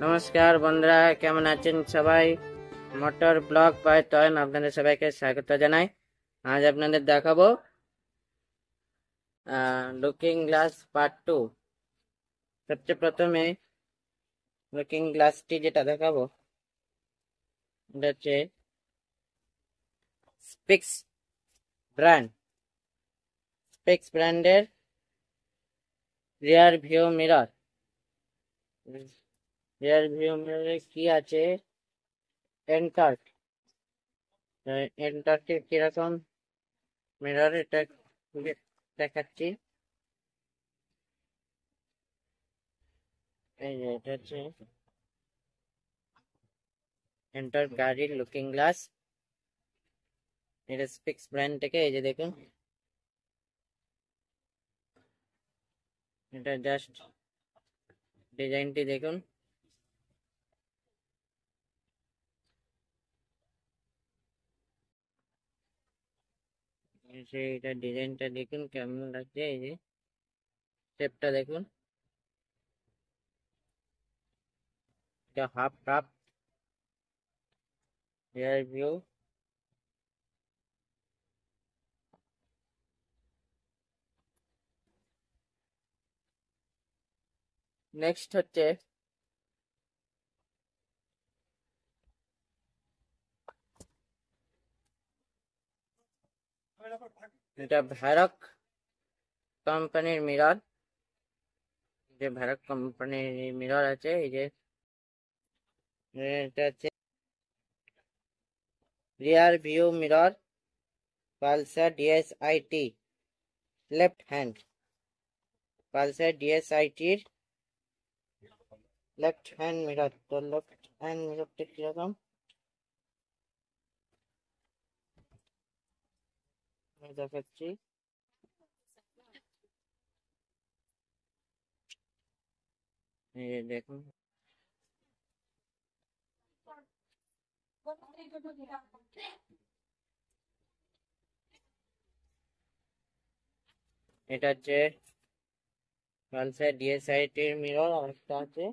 নমস্কার বন্ধুরা, কেমন আছেন সবাই? মোটর ব্লগ বাই টয়ন আপনাদের সবাইকে স্বাগত জানাই। আজ আপনাদের দেখাবো লুকিং গ্লাস পার্ট 2। সবচেয়ে প্রথমে লুকিং গ্লাসটি যেটা দেখাবো এটা হচ্ছে স্পিক্স ব্র্যান্ড। স্পিক্স ব্র্যান্ডের rear view mirror. Rear view মিররে কি আছে? এন্টার এন্টারটি কিরকম মিরর, এটা খুলে দেখাচ্ছি। এই যে এটা হচ্ছে এন্টার গাড়ির লুকিং গ্লাস। এটা স্পিক্স ব্র্যান্ড থেকে। এই যে দেখুন, এটা জাস্ট ডিজাইনটি দেখুন। এটা ডিজাইনটা দেখুন কেমন লাগছে। এই যে শেপটা দেখুন, এটা half cup rear view. Next হচ্ছে এটা ভ্যারক কোম্পানির মিরর। যে ভ্যারক কোম্পানির মিরর আছে, এই যে এটা হচ্ছে rear view mirror Pulsar DSIT left hand. Pulsar ডিএসআইটির লেফট হ্যান্ড মিরর। তো লেফট হ্যান্ড মিররটা কিরকম দেখাচ্ছি। এই যে দেখুন, এটা হচ্ছে পালসার ডিএসআইটির মিরর। আর একটা আছে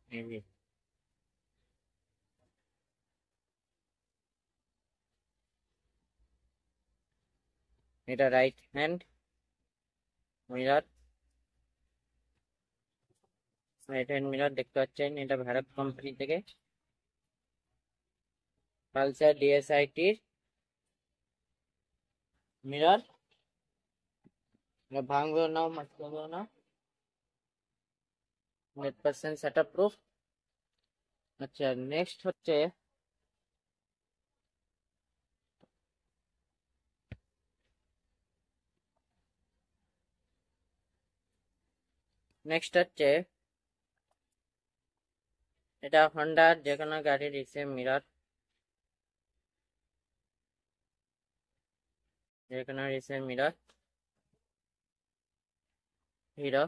এই যে এটা right hand mirror. Right hand mirror দেখতে পাচ্ছেন, এটা ভারত কোম্পানি থেকে পালসার ডিএসআইটির মিরর। ভাঙবেও না, মাটবেও না, 100% সেটআপ প্রুফ। আচ্ছা, নেক্সট হচ্ছে এটা হন্ডার যে কোনো গাড়ির রিসে মিরর। যে কোনো রিসে মিরর হিরো।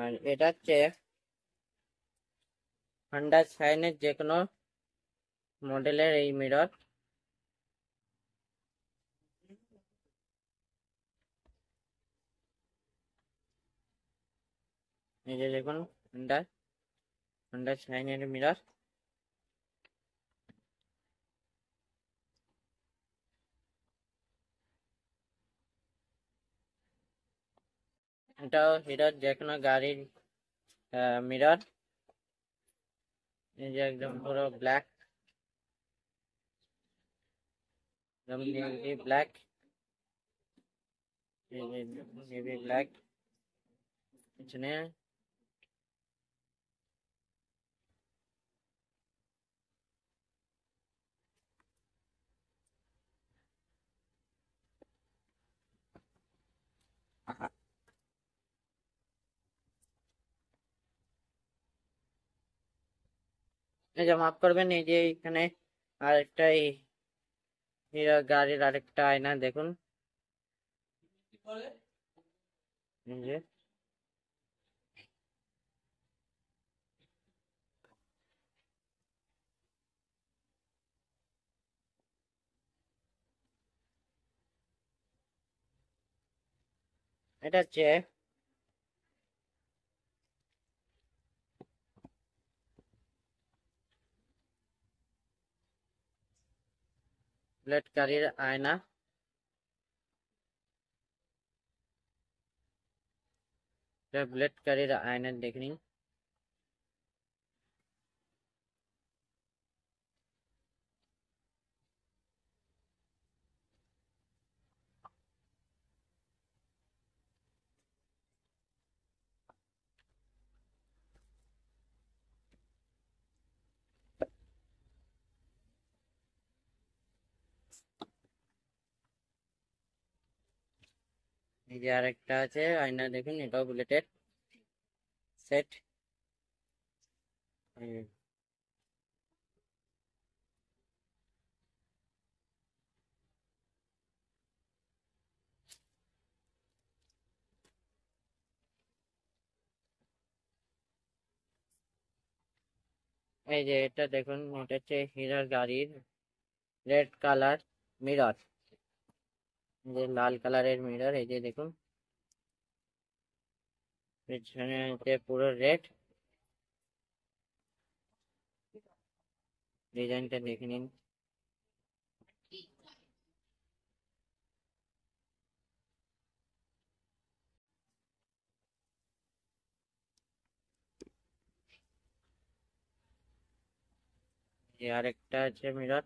আর এটা হচ্ছে হন্ডা শাইনের যে কোনো মডেলের এই মিরর। এই যে দেখুন, হন্ডা শাইনের মিরর। এটাও হিরোর যে কোনো গাড়ির মিরর। এই যে একদম পুরো ব্ল্যাক, একদম নেভি ব্ল্যাক। এই যে নেভি ব্ল্যাক পিছনে। এই যে মাফ করবেন, এই যে এখানে আরেকটা হিরো গাড়ির আরেকটা আয়না দেখুন, এই যে এটা হচ্ছে বুলেট গাড়ির আয়না। এটা বুলেট গাড়ির আয়না দেখে নিন। এই যে আরেকটা আছে আয়না দেখুন, এটাও বুলেটের সেট। এই যে এটা দেখুন, এটা হচ্ছে হিরোর গাড়ির রেড কালার মিরর, যে লাল কালারের মিরর, এই যে দেখুন পেছনে যে পুরো রেড, ডিজাইনটা দেখে নিন। যে আরেকটা আছে মিরর,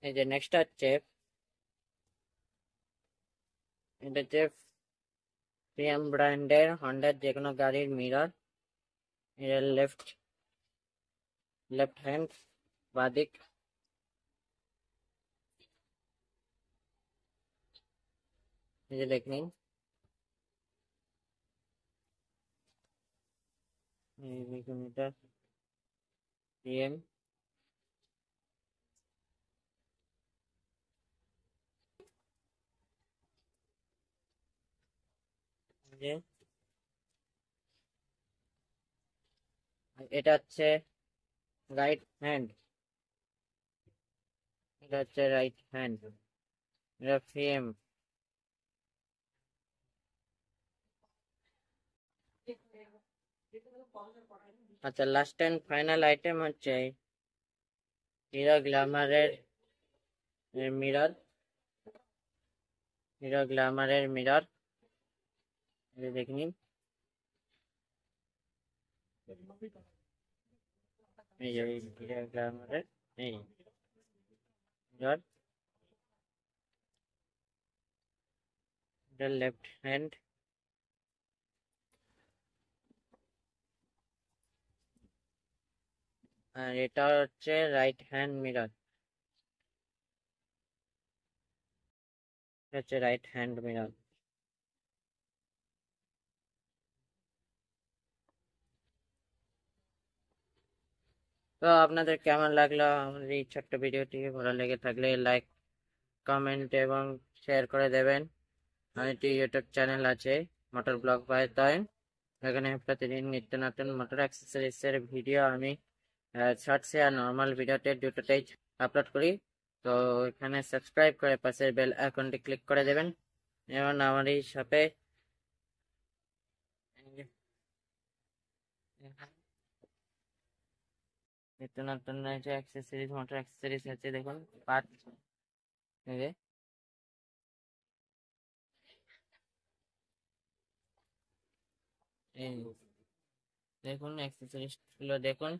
এই যে নেক্সট হচ্ছে এটা হচ্ছে প্রিয়াম ব্র্যান্ডের হন্ডার যে কোনো গাড়ির মিরর। এর লেফট হ্যান্ড বাদিক, এই যে দেখে নিন। এই দেখুন এটা প্রিয়াম, যে এটা হচ্ছে রাইট হ্যান্ড, এটা হচ্ছে রাইট হ্যান্ড, এটা প্রিয়াম। আচ্ছা, লাস্ট এন্ড ফাইনাল আইটেম হচ্ছে হিরো গ্ল্যামারের মিরর, হিরো গ্ল্যামারের মিরর, দেখে নিন। এই যে হিরো গ্ল্যামারের এই মিরর, এটা লেফট হ্যান্ড, আর এটা হচ্ছে রাইট হ্যান্ড মিরর, হচ্ছে রাইট হ্যান্ড মিরর। তো আপনাদের কেমন লাগলো আমার এই ছোট্ট ভিডিওটি? ভালো লেগে থাকলে লাইক, কমেন্ট এবং শেয়ার করে দেবেন। আর একটি ইউটিউব চ্যানেল আছে মোটর ব্লগ বাই তয়ন, এখানে প্রতিদিন নিত্য নতুন মোটর অ্যাক্সেসরিজ এর ভিডিও আমি শর্টসে আর নর্মাল ভিডিওতে দুটোতেই আপলোড করি। তো এখানে সাবস্ক্রাইব করে পাশের বেল আইকনটি ক্লিক করে দেবেন এবং আমার এই শপে নিত্য নতুন যে অ্যাক্সেসরিজ, মোটর অ্যাক্সেসরিজ আছে দেখুন, পার্ট, এই যে এই দেখুন অ্যাক্সেসরিজ গুলো দেখুন।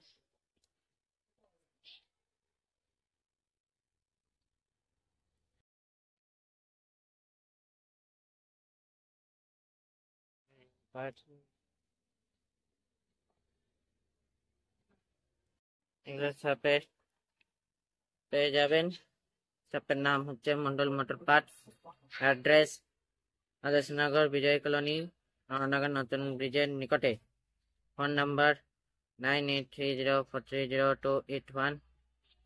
এগুলো শপে পেয়ে যাবেন। শপের নাম হচ্ছে মন্ডল মোটর পার্টস। অ্যাড্রেস আদেশনগর বিজয় কলোনি, নগর নতুন ব্রিজের নিকটে। ফোন নাম্বার 9830430281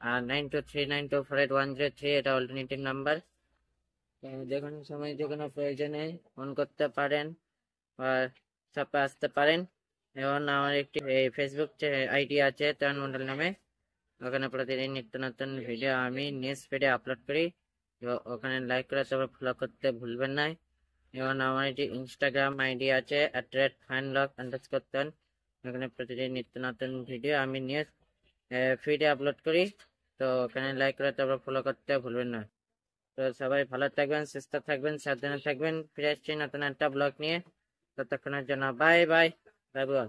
আর 9239248103। এটা অল্টারনেটিভ নাম্বার। যে কোনো সময় যে কোনো প্রয়োজনে ফোন করতে পারেন বা শপে আসতে পারেন। এবং আমার একটি ফেসবুক আইডি আছে তরুণ মন্ডল নামে। ওখানে প্রতিদিন নিত্য নতুন ভিডিও আমি নিউজ ফিডে আপলোড করি। ওখানে লাইক করে তারপর ফলো করতে ভুলবেন না। এবং আমার একটি ইনস্টাগ্রাম আইডি আছে @fanlog_ton। ওখানে প্রতিদিন নিত্য নতুন ভিডিও আমি নিউজ ফিডে আপলোড করি। তো ওখানে লাইক করে তারপর ফলো করতে ভুলবেন না। তো সবাই ভালো থাকবেন, সুস্থ থাকবেন, সাবধানে থাকবেন। ফিরে আসছি নতুন একটা ব্লগ নিয়ে। ততক্ষণের জন্য বাই বাই, বাই বাই।